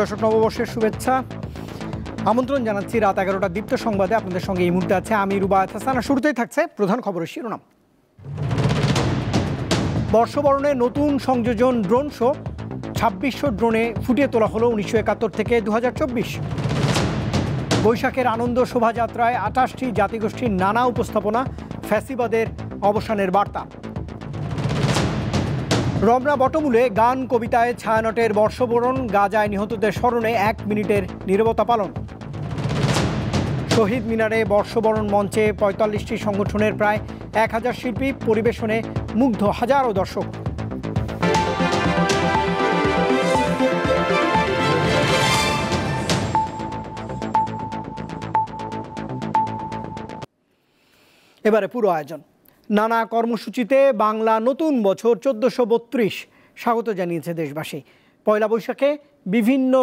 দর্শক, নববর্ষের শুভেচ্ছা। আমন্ত্রণ জানাচ্ছি রাত 11টা দীপ্ত সংবাদে। আপনাদের সঙ্গে এই মুহূর্তে আছে আমি রুবায়েত হাসান। শুরুতেই থাকছে প্রধান খবরের শিরোনাম। বর্ষবরণে নতুন সংযোজন ড্রোন শো। 2600 ড্রোনে ফুটিয়ে তোলা হলো 1971 থেকে 2024। বৈশাখের আনন্দ শোভাযাত্রায় 28টি জাতিগোষ্ঠীর নানা উপস্থাপনা, ফ্যাসিবাদের অবসানের বার্তা। রমনা বটমূলে গান কবিতায় ছায়ানটের বর্ষবরণ, গাজায় নিহতদের স্মরণে 1 মিনিটের নীরবতা পালন। শহীদ মিনারে বর্ষবরণ মঞ্চে 45টি সংগঠনের প্রায় 1000 শিল্পী, পরিবেশনে মুগ্ধ হাজারো দর্শক। এবারে পুরো আয়োজন। নানা কর্মসূচিতে বাংলা নতুন বছর 1432 স্বাগত জানিয়েছে দেশবাসী। পয়লা বৈশাখে ভিন্ন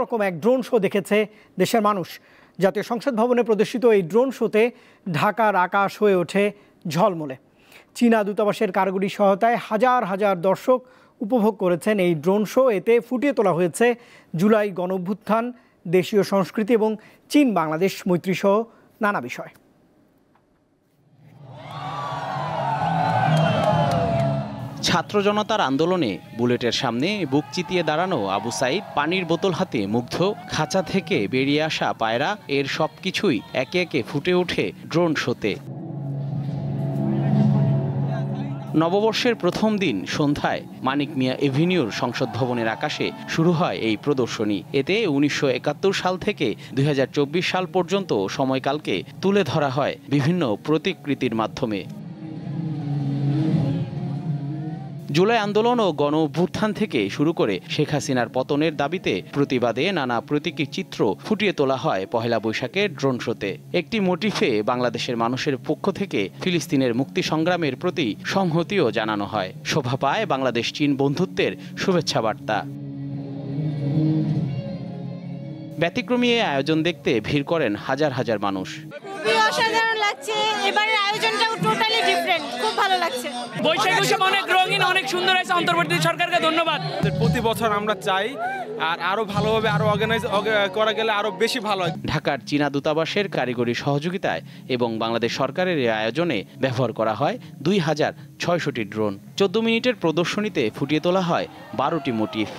রকম এক ড্রোন শো দেখেছে দেশের মানুষ। জাতীয় সংসদ ভবনে প্রদর্শিত এই ড্রোন শোতে ঢাকার আকাশ হয়ে ওঠে ঝলমলে। চীনা দূতাবাসের কারিগরি সহায়তায় হাজার হাজার দর্শক উপভোগ করেছেন এই ড্রোন শো। এতে ফুটিয়ে তোলা হয়েছে জুলাই গণঅভ্যুত্থান, দেশীয় সংস্কৃতি এবং চীন বাংলাদেশ মৈত্রী সহ নানা বিষয়। ছাত্র জনতার আন্দোলনে বুলেটের সামনে বুক চিতিয়ে দাঁড়ানো আবু সাইদ, পানির বোতল হাতে মুগ্ধ, খাঁচা থেকে বেরিয়ে আসা পায়রা, এর সবকিছুই একে একে ফুটে ওঠে ড্রোন শোতে। নববর্ষের প্রথম দিন সন্ধ্যায় মানিক মিয়া এভিনিউর সংসদ ভবনের আকাশে শুরু হয় এই প্রদর্শনী। এতে 1971 সাল থেকে 2024 সাল পর্যন্ত সময়কালকে তুলে ধরা হয় বিভিন্ন প্রতিকৃতির মাধ্যমে। জুলাই আন্দোলন ও গণ অভ্যুত্থান থেকে শুরু করে শেখ হাসিনার পতনের দাবিতে প্রতিবাদে নানা প্রতীকী চিত্র ফুটিয়ে তোলা হয় পহেলা বৈশাখের ড্রোন শোতে। একটি মোটিফে বাংলাদেশের মানুষের পক্ষ থেকে ফিলিস্তিনের মুক্তি সংগ্রামের প্রতি সংহতিও জানানো হয়। শোভা পায় বাংলাদেশ চীন বন্ধুত্বের শুভেচ্ছা বার্তা। ব্যতিক্রমী এই আয়োজন দেখতে ভিড় করেন হাজার হাজার মানুষ। খুবই অসাধারণ লাগছে, এবারের আয়োজনটাও টোটালি ডিফারেন্ট, খুব ভালো লাগছে। বৈশাখ উৎসব অনেক রঙিন, অনেক সুন্দর হয়েছে। অন্তর্বর্তী সরকারকে ধন্যবাদ। প্রতি বছর আমরা চাই আর আরো ভালোভাবে আরো অর্গানাইজ করা গেলে আরো বেশি ভালো হয়। ঢাকার চীনা দূতাবাসের কারিগরি সহযোগিতায় এবং বাংলাদেশ সরকারের এই আয়োজনে ব্যবহার করা হয় 2600টি ড্রোন। 14 মিনিটের প্রদর্শনীতে ফুটিয়ে তোলা হয় 12টি মোটিফ।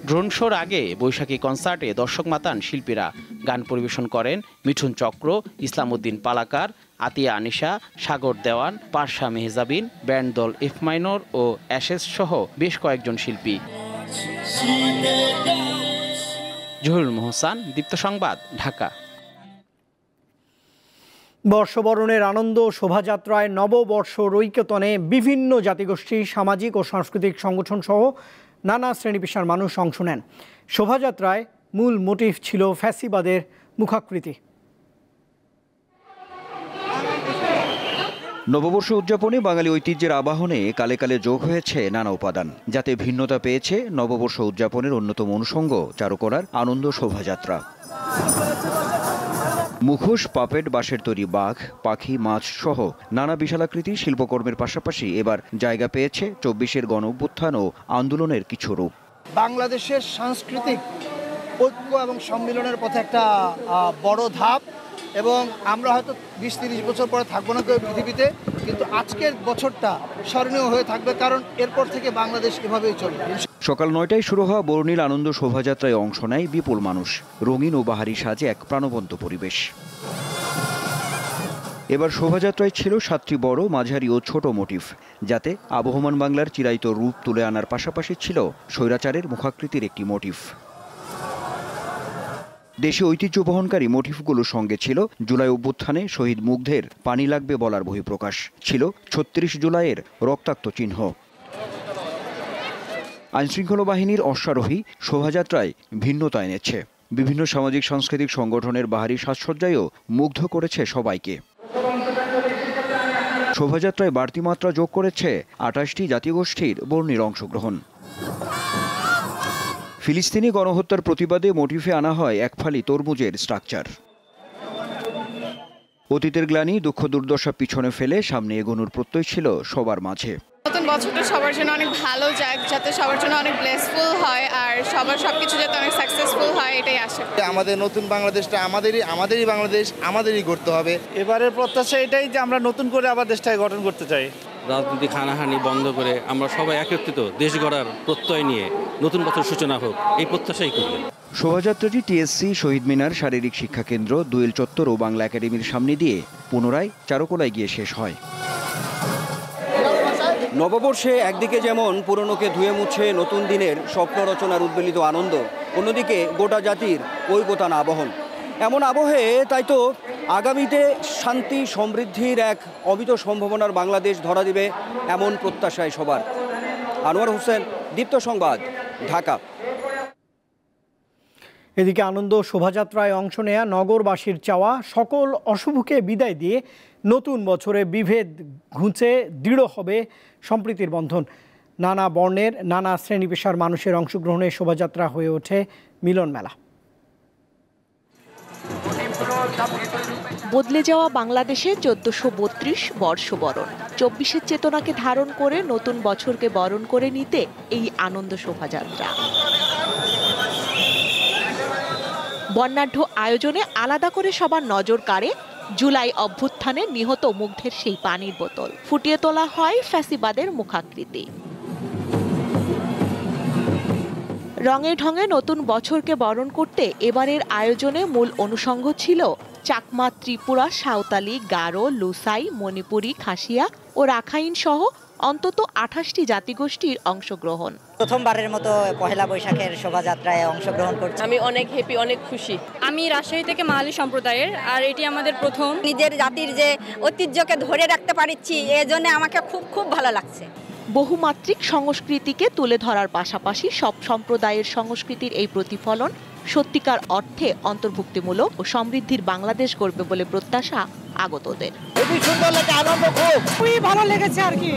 ড্রোন শোর আগে বৈশাখী কনসার্টে দর্শক মাতান শিল্পীরা। গান পরিবেশন করেন মিঠুন চক্র, ইসলাম উদ্দিন পালাকার, আতিয়া আনিশা, সাগর দেওয়ান, পারশা মেহজাবিন, ব্যান্ড দল এফ মাইনর ও অ্যাশেস সহ বেশ কয়েকজন শিল্পী। জহিরুল মোহসান, দীপ্ত সংবাদ, ঢাকা। বর্ষবরণের আনন্দ শোভাযাত্রায় নববর্ষ ঐক্যতনে বিভিন্ন জাতিগোষ্ঠী, সামাজিক ও সাংস্কৃতিক সংগঠন সহ নানা শ্রেণী পেশার মানুষ অংশ নেন। শোভাযাত্রায় মূল মোটিভ ছিল ফ্যাসিবাদের মুখাকৃতি। নববর্ষ উদযাপনে বাঙালি ঐতিহ্যের আবাহনে কালে কালে যোগ হয়েছে নানা উপাদান, যাতে ভিন্নতা পেয়েছে নববর্ষ উদযাপনের অন্যতম অনুষঙ্গ চারুকলার আনন্দ শোভাযাত্রা। মুখোশ, পাপেট, বাঁশের তৈরি বাঘ, পাখি, মাছ সহ নানা বিশালাকৃতি শিল্পকর্মের পাশাপাশি এবার জায়গা পেয়েছে 24-এর গণ অভ্যুত্থান ও আন্দোলনের কিছু রূপ। বাংলাদেশের সাংস্কৃতিক ঐক্য এবং সম্মিলনের পথে একটা বড় ধাপ, এবং আমরা হয়তো 20-30 বছর পরে থাকবো না কেউ পৃথিবীতে, কিন্তু আজকের বছরটা স্মরণীয় হয়ে থাকবে, কারণ এরপর থেকে বাংলাদেশ এভাবেই চলবে। সকাল 9টায় শুরু হওয়া বর্ণিল আনন্দ শোভাযাত্রায় অংশ নেয় বিপুল মানুষ। রঙিন ও বাহারি সাজে এক প্রাণবন্ত পরিবেশ। এবার শোভাযাত্রায় ছিল 7টি বড়, মাঝারি ও ছোট মোটিফ, যাতে আবহমান বাংলার চিরায়ত রূপ তুলে আনার পাশাপাশি ছিল স্বৈরাচারের মুখাকৃতির একটি মোটিফ। দেশীয় ঐতিহ্য বহনকারী মোটিফগুলোর সঙ্গে ছিল জুলাই অভ্যুত্থানে শহীদ মুগ্ধের পানি লাগবে বলার বহিঃপ্রকাশ, ছিল 36 জুলাইয়ের রক্তাক্ত চিহ্ন। আইনশৃঙ্খলা বাহিনীর অশ্বারোহী শোভাযাত্রায় ভিন্নতা এনেছে। বিভিন্ন সামাজিক সাংস্কৃতিক সংগঠনের বাহারি সাজসজ্জায়ও মুগ্ধ করেছে সবাইকে। শোভাযাত্রায় বাড়তি মাত্রা যোগ করেছে 28টি জাতিগোষ্ঠীর বর্ণিল অংশগ্রহণ। ফিলিস্তিনি গণহত্যার প্রতিবাদে মোটিফে আনা হয় এক ফালি তরমুজের স্ট্রাকচার। অতীতের গ্লানি, দুঃখ দুর্দশা পিছনে ফেলে সামনে এগোনোর প্রত্যয় ছিল সবার মাঝে। নতুন বছরটা সবার জন্য অনেক ভালো যাক, যাতে সবার জন্য অনেক ব্লেসফুল হয় আর সবার সবকিছু যাতে অনেক সাকসেসফুল হয়, এটাই আশা। আমাদের নতুন বাংলাদেশটা আমাদেরই বাংলাদেশ, আমাদেরই করতে হবে। এবারের প্রত্যাশা এটাই যে আমরা নতুন করে আবার দেশটাকে গঠন করতে চাই। রাজনীতি হানাহানি বন্ধ করে আমরা সবাই একত্রিত দেশ গড়ার প্রত্যয় নিয়ে নতুন বছর সূচনা হোক, এই প্রত্যাশাই করি। শোভাযাত্রাটি টিএসসি, শহীদ মিনার, শারীরিক শিক্ষা কেন্দ্র, দোয়েল চত্বর ও বাংলা একাডেমির সামনে দিয়ে পুনরায় চারুকলায় গিয়ে শেষ হয়। নববর্ষে একদিকে যেমন পুরনোকে ধুয়ে মুছে নতুন দিনের স্বপ্ন রচনার উদ্বেলিত আনন্দ, অন্যদিকে গোটা জাতির ঐকতান আবহন। এমন আবহে তাই তো আগামীতে শান্তি সমৃদ্ধির এক অমিত সম্ভাবনার বাংলাদেশ ধরা দিবে এমন প্রত্যাশায় সবার। আনোয়ার হোসেন, দীপ্ত সংবাদ, ঢাকা। এদিকে আনন্দ শোভাযাত্রায় অংশ নেয়া নগরবাসীর চাওয়া সকল অশুভকে বিদায় দিয়ে নতুন বছরে বিভেদ ঘুঁচে দৃঢ় হবে সম্প্রীতির বন্ধন। নানা বর্ণের, নানা শ্রেণী পেশার মানুষের অংশগ্রহণে শোভাযাত্রা হয়ে ওঠে মিলন মেলা। বদলে যাওয়া বাংলাদেশে 1432 বর্ষবরণ, 24-এর চেতনাকে ধারণ করে নতুন বছরকে বরণ করে নিতে এই আনন্দ শোভাযাত্রা। বর্ণাঢ্য আয়োজনে আলাদা করে সবার নজর কাড়ে জুলাই অভ্যুত্থানে নিহত মুগ্ধের সেই পানির বোতল। ফুটিয়ে তোলা হয় ফ্যাসিবাদের মুখাকৃতি। রঙে ঢঙে নতুন বছরকে বরণ করতে এবারের আয়োজনে মূল অনুষঙ্গ ছিল চাকমা, ত্রিপুরা, সাঁওতালি, গারো, লুসাই, মণিপুরি, খাসিয়া ও রাখাইন সহ অন্তত 28টি জাতিগোষ্ঠীর অংশগ্রহণ। প্রথমবারের মতো পহেলা বৈশাখের শোভাযাত্রায় অংশগ্রহণ করছি। আমি অনেক হ্যাপি, অনেক খুশি। আমি রাজশাহী থেকে মাহালি সম্প্রদায়ের, আর এটি আমাদের প্রথম। নিজের জাতির যে ঐতিহ্যকে ধরে রাখতে পারছি, এজন্য আমাকে খুব খুব ভালো লাগছে। বহুমাত্রিক সংস্কৃতিকে তুলে ধরার পাশাপাশি সব সম্প্রদায়ের সংস্কৃতির এই প্রতিফলন সত্যিকার অর্থে অন্তর্ভুক্তিমূলক ও সমৃদ্ধির বাংলাদেশ গড়বে বলে প্রত্যাশা আগতদের। খুবই ভালো লেগেছে আর কি,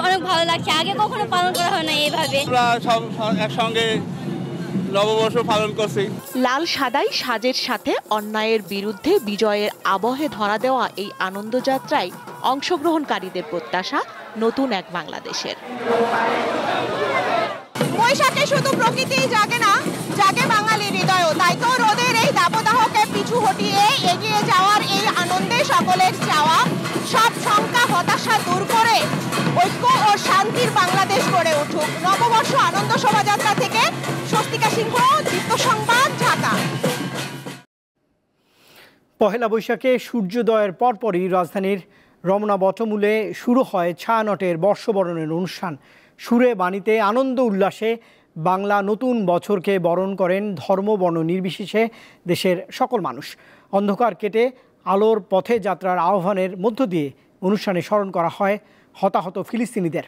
অনেক ভালো লাগছে। আগে কখনো পালন করা হয় না এইভাবে। একসঙ্গে নববর্ষ পালন করছি। লাল সাদাই সাজের সাথে অন্যায়ের বিরুদ্ধে বিজয়ের আবহে ধরা দেওয়া এই আনন্দযাত্রায় অংশগ্রহণকারীদের প্রত্যাশা নতুন এক বাংলাদেশের। বৈশাখে শুধু প্রকৃতিই জাগে না, জাগে বাঙালির হৃদয়ও। তাই তো রোদের এই দাবদাহকে পিছু হটিয়ে এগিয়ে যাওয়ার এই আনন্দে সকলের চাওয়া সব শঙ্কা হতাশা দূর করে ঐক্য ও শান্তির বাংলাদেশ গড়ে উঠুক। নববর্ষ আনন্দ শোভাযাত্রা থেকে স্বস্তিকা সিংহ, দীপ্ত সংবাদ, ঢাকা। পহেলা বৈশাখে সূর্যোদয়ের পরপরই রাজধানীর রমনা বটমূলে শুরু হয় ছায়ানটের বর্ষবরণের অনুষ্ঠান। সুরে বাণীতে আনন্দ উল্লাসে বাংলা নতুন বছরকে বরণ করেন ধর্ম বর্ণ নির্বিশেষে দেশের সকল মানুষ। অন্ধকার কেটে আলোর পথে যাত্রার আহ্বানের মধ্য দিয়ে অনুষ্ঠানে স্মরণ করা হয় হতাহত ফিলিস্তিনিদের।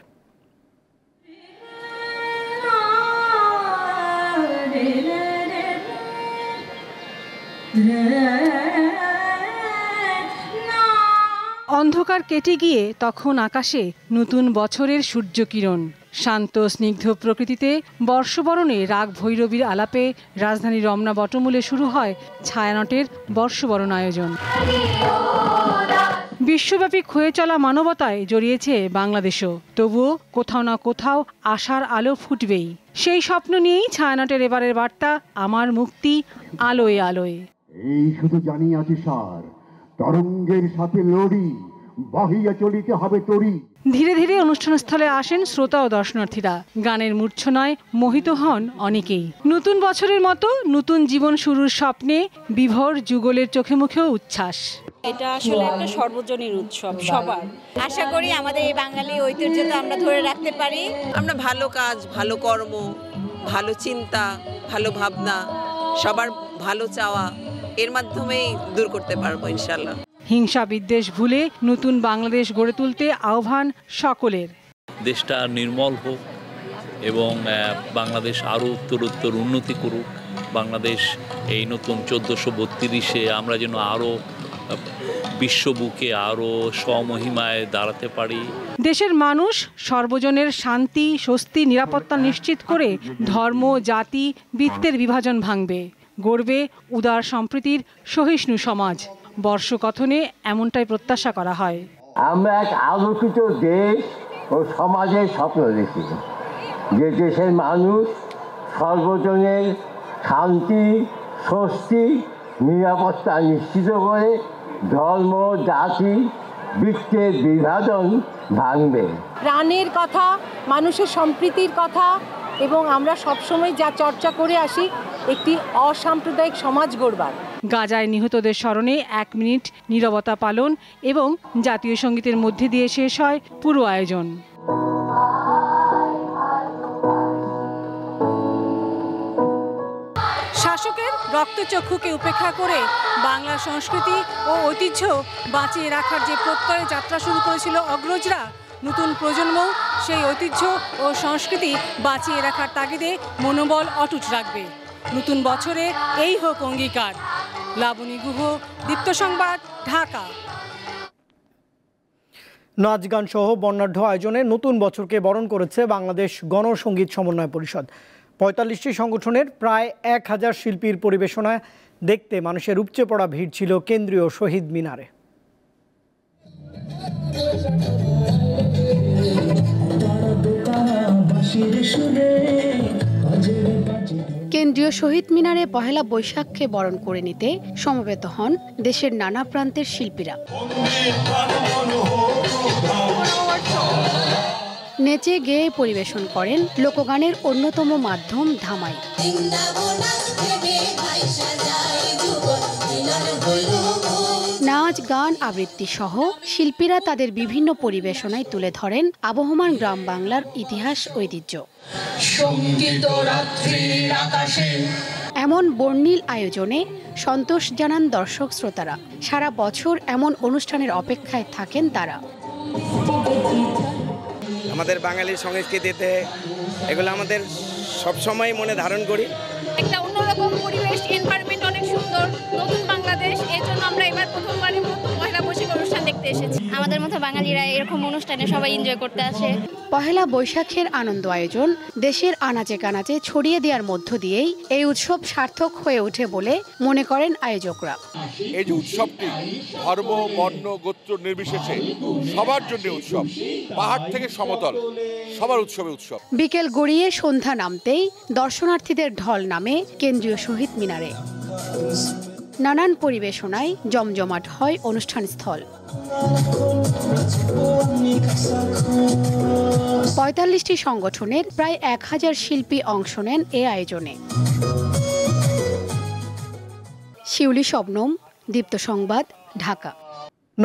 অন্ধকার কেটে গিয়ে তখন আকাশে নতুন বছরের সূর্যকিরণ। শান্ত স্নিগ্ধ প্রকৃতিতে বর্ষবরণে রাগ ভৈরবীর আলাপে রাজধানী রমনা বটমূলে শুরু হয় ছায়ানটের বর্ষবরণ আয়োজন। বিশ্বব্যাপী ক্ষয়ে চলা মানবতায় জড়িয়েছে বাংলাদেশও, তবুও কোথাও না কোথাও আশার আলো ফুটবেই। সেই স্বপ্ন নিয়েই ছায়ানটের এবারের বার্তা, আমার মুক্তি আলোয় আলোয়। এই শুধু জানি আছি সার, তরঙ্গের সাথে লড়ি, বাহিয়া চলিতে হবে তরি। ধীরে ধীরে অনুষ্ঠানস্থলে আসেন শ্রোতা ও দর্শনার্থীরা। গানের মূর্ছনায় মোহিত হন অনেকেই। নতুন বছরের মতো নতুন জীবন শুরুর স্বপ্নে বিভোর যুগলের চোখে মুখেও উচ্ছ্বাস। এটা আসলে একটা সর্বজনীন উৎসব সবার। আশা করি আমাদের এই বাঙালি ঐতিহ্যটা আমরা ধরে রাখতে পারি। আমরা ভালো কাজ, ভালো কর্ম, ভালো চিন্তা, ভালো ভাবনা, সবার ভালো চাওয়া এর মাধ্যমেই দূর করতে পারবো ইনশাল্লাহ। হিংসা বিদ্বেষ ভুলে নতুন বাংলাদেশ গড়ে তুলতে আহ্বান সকলের। দেশটা নির্মল হোক এবং বাংলাদেশ আরও উত্তরোত্তর উন্নতি করুক। বাংলাদেশ এই নতুন 1432-এ আমরা যেন আরও বিশ্ববুকে আরও স্বমহিমায় দাঁড়াতে পারি। দেশের মানুষ সর্বজনের শান্তি, স্বস্তি, নিরাপত্তা নিশ্চিত করে ধর্ম, জাতি, বৃত্তের বিভাজন ভাঙবে, গড়বে উদার সম্প্রীতির সহিষ্ণু সমাজ। বর্ষকথনে এমনটাই প্রত্যাশা করা হয়। আমরা এক আলোকিত দেশ ও সমাজের স্বপ্ন দেখি, যে দেশের মানুষ সর্বজনের শান্তি, স্বস্তি, নিরাপত্তা নিশ্চিত করে ধর্ম, জাতি, বৃত্তের বিভাজন ভাঙবে। প্রাণের কথা, মানুষের সম্প্রীতির কথা, এবং আমরা সবসময় যা চর্চা করে আসি একটি অসাম্প্রদায়িক সমাজ গড়বার। গাজায় নিহতদের স্মরণে 1 মিনিট নীরবতা পালন এবং জাতীয় সঙ্গীতের মধ্যে দিয়ে শেষ হয় পুরো আয়োজন। শাসকের রক্তচক্ষুকে উপেক্ষা করে বাংলা সংস্কৃতি ও ঐতিহ্য বাঁচিয়ে রাখার যে প্রত্যয়ে যাত্রা শুরু করেছিল অগ্রজরা, নতুন প্রজন্ম সেই ঐতিহ্য ও সংস্কৃতি বাঁচিয়ে রাখার তাগিদে মনোবল অটুট রাখবে। নতুন বছরে এই হোক অঙ্গীকার। লাবণী গুহ, দীপ্ত সংবাদ, ঢাকা। নাচ গান সহ বর্ণাঢ্য আয়োজনে নতুন বছরকে বরণ করেছে বাংলাদেশ গণসংগীত সমন্বয় পরিষদ। ৪৫টি সংগঠনের প্রায় 1000 শিল্পীর পরিবেশনায় দেখতে মানুষের উপচে পড়া ভিড় ছিল কেন্দ্রীয় শহীদ মিনারে। কেন্দ্রীয় শহীদ মিনারে পহেলা বৈশাখকে বরণ করে নিতে সমবেত হন দেশের নানা প্রান্তের শিল্পীরা। নেচে গেয়ে পরিবেশন করেন লোকগানের অন্যতম মাধ্যম ধামাই। নাচ, গান, আবৃত্তি সহ শিল্পীরা তাদের বিভিন্ন পরিবেশনায় তুলে ধরেন আবহমান গ্রাম বাংলার ইতিহাস, ঐতিহ্য। এমন বর্ণিল আয়োজনে সন্তোষ জানান দর্শক শ্রোতারা। সারা বছর এমন অনুষ্ঠানের অপেক্ষায় থাকেন তারা। আমাদের বাঙালি সংস্কৃতিতে এগুলো আমাদের সবসময় মনে ধারণ করি। একটা অন্যরকম পরিবেশ, এনভায়রনমেন্ট অনেক সুন্দর, নতুন বাংলাদেশ। এই জন্য আমরা এবার প্রথমবারের মতো পহেলা বৈশাখ অনুষ্ঠান দেখতে এসেছি। আমাদের মতো বাঙালিরা এরকম অনুষ্ঠানে সবাই এনজয় করতে আসে। পহেলা বৈশাখের আনন্দ আয়োজন দেশের আনাচে কানাচে ছড়িয়ে দেওয়ার মধ্য দিয়েই এই উৎসব সার্থক হয়ে ওঠে বলে মনে করেন আয়োজকরা। এই যে উৎসবটি ধর্ম, বর্ণ, গোত্র নির্বিশেষে সবার জন্য উৎসব, পাহাড় থেকে সমতল সবার উৎসবে উৎসব। বিকেল গড়িয়ে সন্ধ্যা নামতেই দর্শনার্থীদের ঢল নামে কেন্দ্রীয় শহীদ মিনারে। নানান পরিবেশনায় জমজমাট হয় অনুষ্ঠানস্থল। ৪৫টি সংগঠনের প্রায় 1000 শিল্পী অংশ নেন এ আয়োজনে। শিউলি শবনম, দীপ্ত সংবাদ, ঢাকা।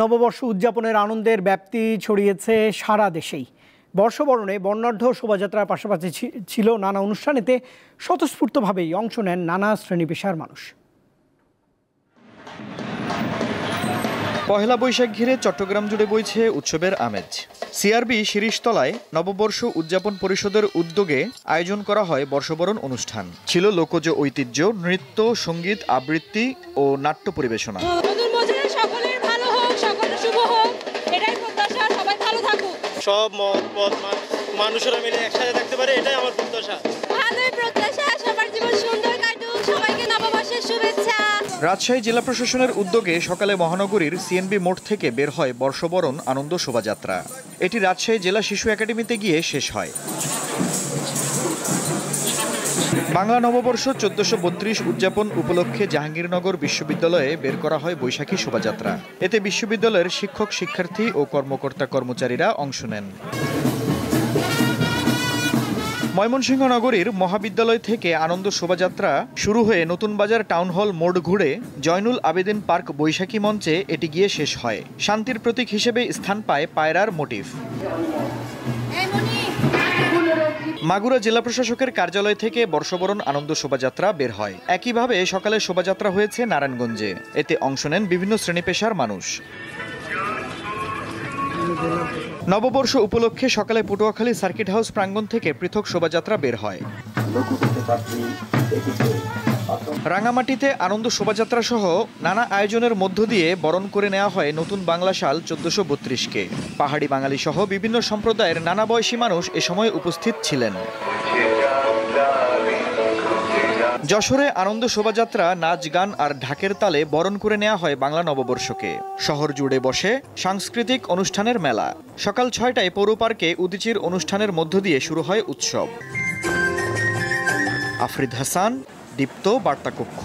নববর্ষ উদযাপনের আনন্দের ব্যাপ্তি ছড়িয়েছে সারা দেশেই। বর্ষবরণে বর্ণাঢ্য শোভাযাত্রার পাশাপাশি ছিল নানা অনুষ্ঠানেতে স্বতঃস্ফূর্তভাবেই অংশ নেন নানা শ্রেণী পেশার মানুষ। পহেলা বৈশাখ ঘিরে চট্টগ্রাম জুড়ে বইছে উৎসবের আমেজ। সিআরবি শিরিষতলায় নববর্ষ উদযাপন পরিষদের উদ্যোগে আয়োজন করা হয় বর্ষবরণ অনুষ্ঠান। ছিল লোকজ ঐতিহ্য, নৃত্য, সঙ্গীত, আবৃত্তি ও নাট্য পরিবেশনা। সব মত মানুষেরা মিলে একসাথে থাকতে পারে, এটাই আমার প্রত্যাশা। ভালোই প্রত্যাশা, সবার জীবন সুন্দর কাটুক, সবাইকে নববর্ষের শুভেচ্ছা। রাজশাহী জেলা প্রশাসনের উদ্যোগে সকালে মহানগরীর সিএনবি মোড় থেকে বের হয় বর্ষবরণ আনন্দ শোভাযাত্রা। এটি রাজশাহী জেলা শিশু একাডেমিতে গিয়ে শেষ হয়। বাংলা নববর্ষ 1432 উদযাপন উপলক্ষে জাহাঙ্গীরনগর বিশ্ববিদ্যালয়ে বের করা হয় বৈশাখী শোভাযাত্রা। এতে বিশ্ববিদ্যালয়ের শিক্ষক, শিক্ষার্থী ও কর্মকর্তা কর্মচারীরা অংশ নেন। ময়মনসিংহ নগরীর মহাবিদ্যালয় থেকে আনন্দ শোভাযাত্রা শুরু হয়ে নতুন বাজার টাউন হল মোড় ঘুরে জয়নুল আবেদিন পার্ক বৈশাখী মঞ্চে এটি গিয়ে শেষ হয়। শান্তির প্রতীক হিসেবে স্থান পায় পায়রার মোটিভ। মাগুরা জেলা প্রশাসকের কার্যালয় থেকে বর্ষবরণ আনন্দ শোভাযাত্রা বের হয়। একইভাবে সকালে শোভাযাত্রা হয়েছে নারায়ণগঞ্জে। এতে অংশ নেন বিভিন্ন শ্রেণী পেশার মানুষ। নববর্ষ উপলক্ষে সকালে পটুয়াখালী সার্কিট হাউস প্রাঙ্গণ থেকে পৃথক শোভাযাত্রা বের হয়। রাঙামাটিতে আনন্দ শোভাযাত্রা সহ নানা আয়োজনের মধ্য দিয়ে বরণ করে নেওয়া হয় নতুন বাংলা সাল 1432-কে। পাহাড়ি বাঙালি সহ বিভিন্ন সম্প্রদায়ের নানা বয়সী মানুষ এ সময় উপস্থিত ছিলেন। যশোরে আনন্দ শোভাযাত্রা, নাচ গান আর ঢাকের তালে বরণ করে নেওয়া হয় বাংলা নববর্ষকে। শহর জুড়ে বসে সাংস্কৃতিক অনুষ্ঠানের মেলা। সকাল ৬টায় পৌর পার্কে উদীচীর অনুষ্ঠানের মধ্য দিয়ে শুরু হয় উৎসব। আফরিদ হাসান, দীপ্ত বার্তাকক্ষ।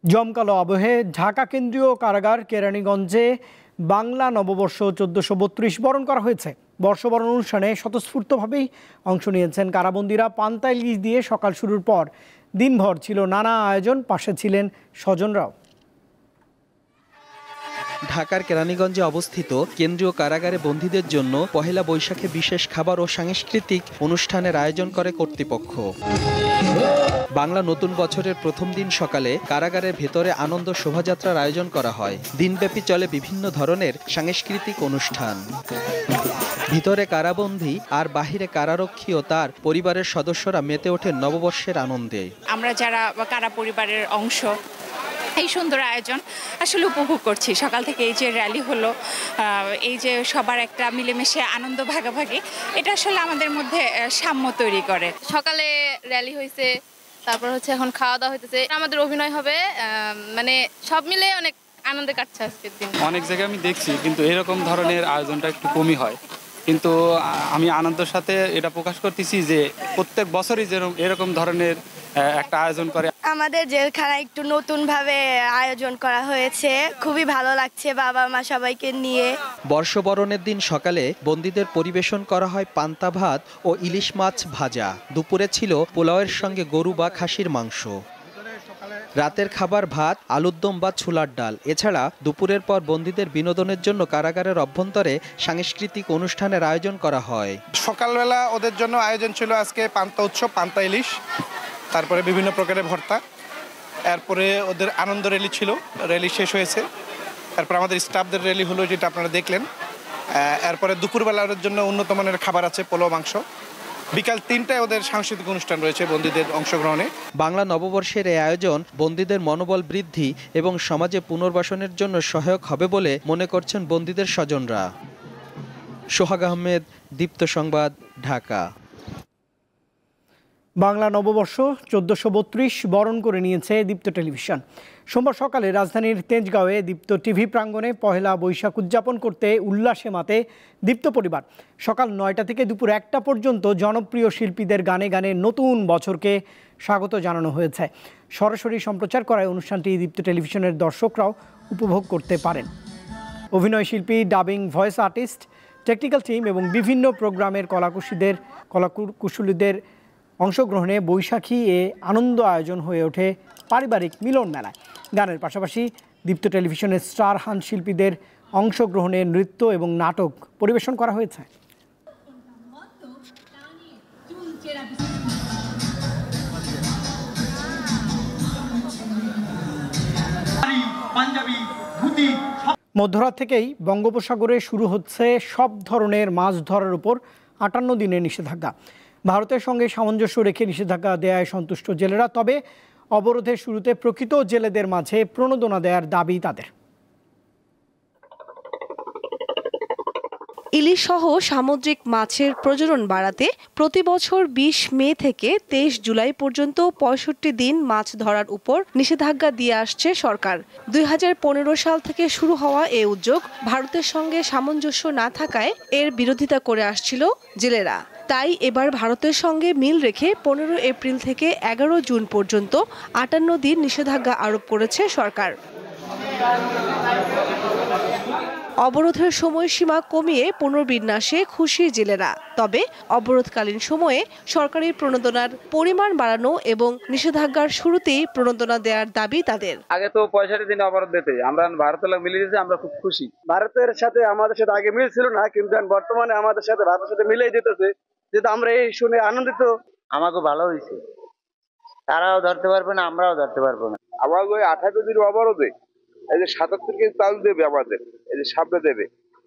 জমকালো আবহে ঢাকা কেন্দ্রীয় কারাগার কেরানীগঞ্জে বাংলা নববর্ষ ১৪৩২ বরণ করা হয়েছে। বর্ষবরণ অনুষ্ঠানে স্বতঃস্ফূর্তভাবেই অংশ নিয়েছেন কারাবন্দীরা। পান্তা ইলিশ দিয়ে সকাল শুরুর পর দিনভর ছিল নানা আয়োজন, পাশে ছিলেন স্বজনরাও। ঢাকার কেরানীগঞ্জে অবস্থিত কেন্দ্রীয় কারাগারে বন্দীদের জন্য পহেলা বৈশাখে বিশেষ খাবার ও সাংস্কৃতিক অনুষ্ঠানের আয়োজন করে কর্তৃপক্ষ। বাংলা নতুন বছরের প্রথম দিন সকালে কারাগারের ভেতরে আনন্দ শোভাযাত্রার আয়োজন করা হয়। দিনব্যাপী চলে বিভিন্ন ধরনের সাংস্কৃতিক অনুষ্ঠান। ভিতরে কারাবন্দী আর বাহিরে কারারক্ষী ও তার পরিবারের সদস্যরা মেতে ওঠেন নববর্ষের আনন্দে। আমরা যারা কারা পরিবারের অংশ, এই সুন্দর আয়োজন আসলে উপভোগ করছি। সকাল থেকে এই যে র্যালি হলো, এই যে সবার একটা মিলেমিশে আনন্দ ভাগাভাগি, এটা আসলে আমাদের মধ্যে সাম্য তৈরি করে। সকালে র্যালি হয়েছে, তারপর হচ্ছে এখন খাওয়া দাওয়া হইতেছে, আমাদের অভিনয় হবে, মানে সব মিলে অনেক আনন্দে কাটছে আজকের দিন। অনেক জায়গায় আমি দেখছি কিন্তু এরকম ধরনের আয়োজনটা একটু কমই হয়, কিন্তু আমি আনন্দের সাথে এটা প্রকাশ করতেছি যে প্রত্যেক বছরই এরকম ধরনের একটা আয়োজন করে। আমাদের জেলখানা একটু নতুনভাবে আয়োজন করা হয়েছে, খুবই ভালো লাগছে বাবা মা সবাইকে নিয়ে। বর্ষবরণের দিন সকালে বন্দীদের পরিবেশন করা হয় পান্তা ভাত ও ইলিশ মাছ ভাজা। দুপুরে ছিল পোলাওয়ের সঙ্গে গরু বা খাসির মাংস। রাতের খাবার ভাত, আলুর দম বা ছোলার ডাল। এছাড়া দুপুরের পর বন্দীদের বিনোদনের জন্য কারাগারের অভ্যন্তরে সাংস্কৃতিক অনুষ্ঠানের আয়োজন করা হয়। সকালবেলা ওদের জন্য আয়োজন ছিল আজকে পান্তা উৎসব, পান্তা ইলিশ, তারপরে বিভিন্ন প্রকারের ভর্তা। এরপরে ওদের আনন্দ র্যালি ছিল, র্যালি শেষ হয়েছে। তারপর আমাদের স্টাফদের র্যালি হলো, যেটা আপনারা দেখলেন। এরপরে দুপুরবেলা ওদের জন্য উন্নত মানের খাবার আছে, পোলাও মাংস। বিকাল ৩টায় ওদের সাংস্কৃতিক অনুষ্ঠান রয়েছে বন্দীদের অংশগ্রহণে। বাংলা নববর্ষের এই আয়োজন বন্দীদের মনোবল বৃদ্ধি এবং সমাজে পুনর্বাসনের জন্য সহায়ক হবে বলে মনে করছেন বন্দীদের স্বজনরা। সোহাগ আহমেদ, দীপ্ত সংবাদ, ঢাকা। বাংলা নববর্ষ ১৪৩২ বরণ করে নিয়েছে দীপ্ত টেলিভিশন। সোমবার সকালে রাজধানীর তেজগাঁওয়ে দীপ্ত টিভি প্রাঙ্গণে পহেলা বৈশাখ উদযাপন করতে উল্লাসে মাতে দীপ্ত পরিবার। সকাল ৯টা থেকে দুপুর ১টা পর্যন্ত জনপ্রিয় শিল্পীদের গানে গানে নতুন বছরকে স্বাগত জানানো হয়েছে। সরাসরি সম্প্রচার করায় অনুষ্ঠানটি দীপ্ত টেলিভিশনের দর্শকরাও উপভোগ করতে পারেন। অভিনয় শিল্পী, dubbing, voice artist, technical team এবং বিভিন্ন প্রোগ্রামের কলাকুশলীদের অংশগ্রহণে বৈশাখী এ আনন্দ আয়োজন হয়ে ওঠে পারিবারিক মিলন মেলায়। গানের পাশাপাশি দীপ্ত টেলিভিশনের স্টার হান শিল্পীদের অংশগ্রহণে নৃত্য এবং নাটক পরিবেশন করা হয়েছে। মধ্যরাত থেকেই বঙ্গোপসাগরে শুরু হচ্ছে সব ধরনের মাছ ধরার উপর ৫৮ দিনের নিষেধাজ্ঞা। ভারতের সঙ্গে সামঞ্জস্য রেখে নিষেধাজ্ঞা দেয়ায় সন্তুষ্ট জেলেরা। তবে অবরোধের শুরুতে প্রকৃত জেলেদের মাঝে প্রণোদনা দেওয়ার দাবি তাদের। ইলিশ সহ সামুদ্রিক মাছের প্রজনন বাড়াতে প্রতি বছর ২০ মে থেকে ২৩ জুলাই পর্যন্ত ৬৫ দিন মাছ ধরার উপর নিষেধাজ্ঞা দিয়ে আসছে সরকার। ২০১৫ সাল থেকে শুরু হওয়া এই উদ্যোগ ভারতের সঙ্গে সামঞ্জস্য না থাকায় এর বিরোধিতা করে আসছিল জেলেরা। তাই এবার ভারতের সঙ্গে মিল রেখে ১৫ এপ্রিল থেকে ১১ জুন পর্যন্ত ৫৮ দিন নিষেধাজ্ঞা আরোপ করেছে সরকার। অবরোধের সময়সীমা কমিয়ে পুনর্বিন্যাসে খুশি জেলেরা। তবে অবরোধকালীন সময়ে সরকারি প্রণোদনার পরিমাণ বাড়ানো এবং নিষেধাজ্ঞার শুরুতেই প্রণোদনা দেওয়ার দাবি তাদের। আগে তো ৬৫ দিন অবরোধ দিতে আমরা ভারতের লোক মিলিয়ে দিয়েছি, আমরা খুব খুশি। ভারতের সাথে আমাদের সাথে আগে মিল ছিল না, কিন্তু বর্তমানে আমাদের সাথে ভারতের সাথে মিলিয়ে দিতেছে, যেটা আমরা এই শুনে আনন্দিত। আমাকে ভালো হয়েছে, তারাও ধরতে পারবে না, আমরাও ধরতে পারবো না। আমার ওই ২৮ দিন অবরোধে এই যে ৭৭ কেজি চাল দেবে, আমাদের এই যে সামনে দেবে,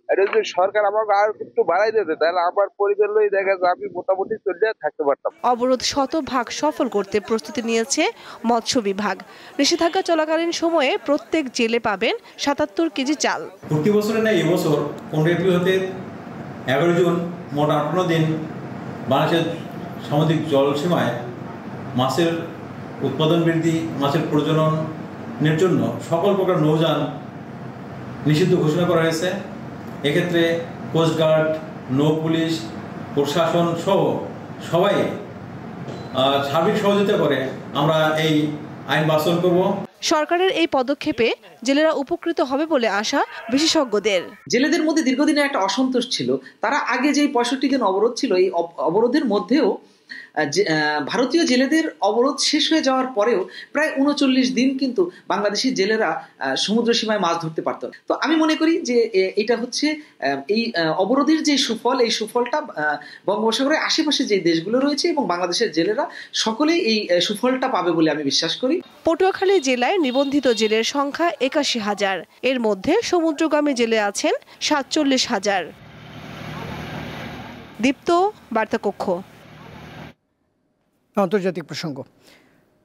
এটা যদি সরকার আমাকে আর একটু বাড়াই দিতে, তাহলে আমার পরিবার লই দেখা যায় আমি মোটামুটি চলে থাকতে পারতাম। অবরোধ শতভাগ সফল করতে প্রস্তুতি নিয়েছে মৎস্য বিভাগ। নিষেধাজ্ঞা চলাকালীন সময়ে প্রত্যেক জেলে পাবেন ৭৭ কেজি চাল। প্রতি বছরের না এবছর ১৫ এপ্রিল হতে ১১ জুন মোট ৫৮ দিন বাংলাদেশের সামুদ্রিক জলসীমায় মাছের উৎপাদন বৃদ্ধি, মাছের প্রজননের জন্য সকল প্রকার নৌযান নিষিদ্ধ ঘোষণা করা হয়েছে। এক্ষেত্রে কোস্টগার্ড, নৌ পুলিশ, প্রশাসন সহ সবাই সার্বিক সহযোগিতা করে আমরা এই আইন বাস্তবায়ন করব। সরকারের এই পদক্ষেপে জেলেরা উপকৃত হবে বলে আশা বিশেষজ্ঞদের। জেলেদের মধ্যে দীর্ঘদিনের একটা অসন্তোষ ছিল। তারা আগে যে 65 দিন অবরোধ ছিল, এই অবরোধের মধ্যেও ভারতীয় জেলেদের অবরোধ শেষ হয়ে যাওয়ার পরেও প্রায় 39 দিন কিন্তু বাংলাদেশি জেলেরা সমুদ্র সীমায় মাছ ধরতে পারত। তো আমি মনে করি যে এটা হচ্ছে এই অবরোধের যে সুফল, এই সুফলটা বঙ্গোপসাগরের আশেপাশে যে দেশগুলো রয়েছে এবং বাংলাদেশের জেলেরা সকলেই এই সুফলটা পাবে বলে আমি বিশ্বাস করি। পটুয়াখালী জেলায় নিবন্ধিত জেলের সংখ্যা 81,000, এর মধ্যে সমুদ্রগামী জেলে আছেন 47,000। দীপ্ত, বার্তা কক্ষ। আন্তর্জাতিক প্রসঙ্গ।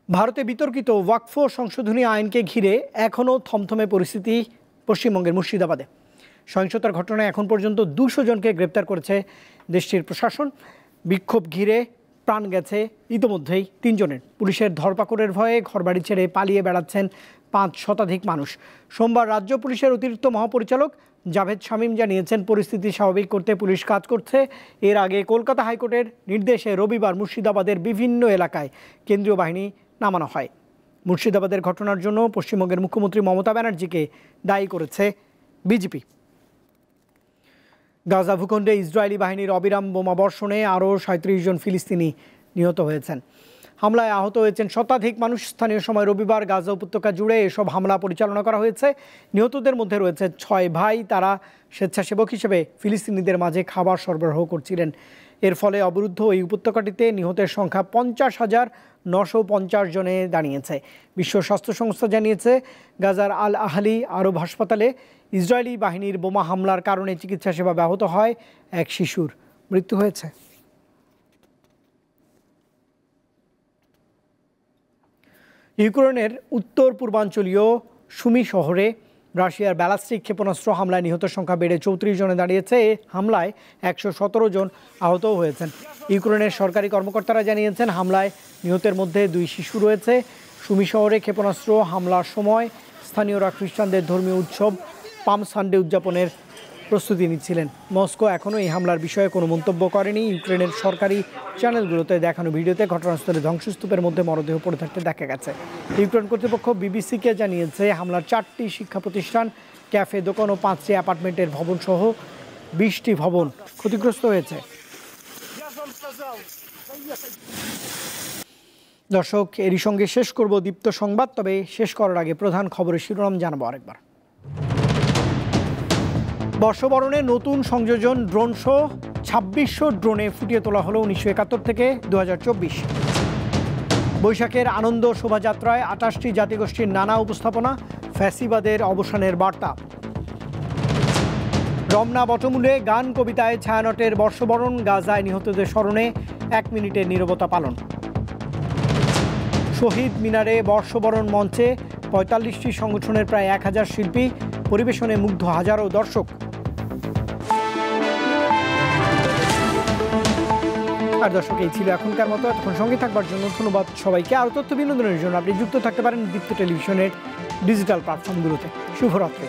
ভারতে বিতর্কিত ওয়াকফ সংশোধনী আইনকে ঘিরে এখনও থমথমে পরিস্থিতি পশ্চিমবঙ্গের মুর্শিদাবাদে। সহিংসতার ঘটনায় এখন পর্যন্ত 200 জনকে গ্রেপ্তার করেছে দেশটির প্রশাসন। বিক্ষোভ ঘিরে প্রাণ গেছে ইতোমধ্যেই 3 জনের। পুলিশের ধরপাকড়ের ভয়ে ঘরবাড়ি ছেড়ে পালিয়ে বেড়াচ্ছেন 5 শতাধিক মানুষ। সোমবার রাজ্য পুলিশের অতিরিক্ত মহাপরিচালক জাভেদ শামীম জানিয়েছেন, পরিস্থিতি স্বাভাবিক করতে পুলিশ কাজ করছে। এর আগে কলকাতা হাইকোর্টের নির্দেশে রবিবার মুর্শিদাবাদের বিভিন্ন এলাকায় কেন্দ্রীয় বাহিনী নামানো হয়। মুর্শিদাবাদের ঘটনার জন্য পশ্চিমবঙ্গের মুখ্যমন্ত্রী মমতা ব্যানার্জিকে দায়ী করেছে বিজেপি। গাজা ভূখণ্ডে ইসরায়েলি বাহিনীর অবিরাম বোমা বর্ষণে আরও 37 জন ফিলিস্তিনি নিহত হয়েছেন। হামলায় আহত হয়েছেন শতাধিক মানুষ। স্থানীয় সময় রবিবার গাজা উপত্যকা জুড়ে এসব হামলা পরিচালনা করা হয়েছে। নিহতদের মধ্যে রয়েছে 6 ভাই। তারা স্বেচ্ছাসেবক হিসেবে ফিলিস্তিনিদের মাঝে খাবার সরবরাহ করছিলেন। এর ফলে অবরুদ্ধ এই উপত্যকাটিতে নিহতের সংখ্যা 50,950 জনে দাঁড়িয়েছে। বিশ্ব স্বাস্থ্য সংস্থা জানিয়েছে, গাজার আল আহলি আরব হাসপাতালে ইসরায়েলি বাহিনীর বোমা হামলার কারণে চিকিৎসা সেবা ব্যাহত হয়। এক শিশুর মৃত্যু হয়েছে। ইউক্রেনের উত্তর পূর্বাঞ্চলীয় সুমি শহরে রাশিয়ার ব্যালিস্টিক ক্ষেপণাস্ত্র হামলায় নিহত সংখ্যা বেড়ে 34 জনে দাঁড়িয়েছে। এই হামলায় 117 জন আহতও হয়েছেন। ইউক্রেনের সরকারি কর্মকর্তারা জানিয়েছেন, হামলায় নিহতের মধ্যে 2 শিশু রয়েছে। সুমি শহরে ক্ষেপণাস্ত্র হামলার সময় স্থানীয়রা খ্রিস্টানদের ধর্মীয় উৎসব পাম সানডে উদযাপনের প্রস্তুতি নিচ্ছিলেন। মস্কো এখনও এই হামলার বিষয়ে কোনো মন্তব্য করেনি। ইউক্রেনের সরকারি চ্যানেলগুলোতে দেখানো ভিডিওতে ঘটনাস্থলে ধ্বংসস্তূপের মধ্যে মরদেহ পড়ে থাকতে দেখা গেছে। ইউক্রেন কর্তৃপক্ষ বিবিসিকে জানিয়েছে, হামলার 4টি শিক্ষা প্রতিষ্ঠান, ক্যাফে, দোকান ও 5টি অ্যাপার্টমেন্টের ভবন সহ 20টি ভবন ক্ষতিগ্রস্ত হয়েছে। দর্শক, এরই সঙ্গে শেষ করব দীপ্ত সংবাদ। তবে শেষ করার আগে প্রধান খবরের শিরোনাম জানাবো আরেকবার। বর্ষবরণে নতুন সংযোজন ড্রোন শো। 2600 ড্রোনে ফুটিয়ে তোলা হলো 1971 থেকে 2024। বৈশাখের আনন্দ শোভাযাত্রায় 28টি জাতিগোষ্ঠীর নানা উপস্থাপনা, ফ্যাসিবাদের অবসানের বার্তা। রমনা বটমূলে গান কবিতায় ছায়ানটের বর্ষবরণ। গাজায় নিহতদের স্মরণে 1 মিনিটের নীরবতা পালন। শহীদ মিনারে বর্ষবরণ মঞ্চে 45টি সংগঠনের প্রায় 1000 শিল্পী, পরিবেশনে মুগ্ধ হাজারো দর্শক। আর দর্শক, এই ছিল এখনকার মতো। এতক্ষণ সঙ্গে থাকবার জন্য ধন্যবাদ সবাইকে। আরও তথ্য বিনোদনের জন্য আপনি যুক্ত থাকতে পারেন দীপ্ত টেলিভিশনের ডিজিটাল প্ল্যাটফর্মগুলোতে। শুভরাত্রি।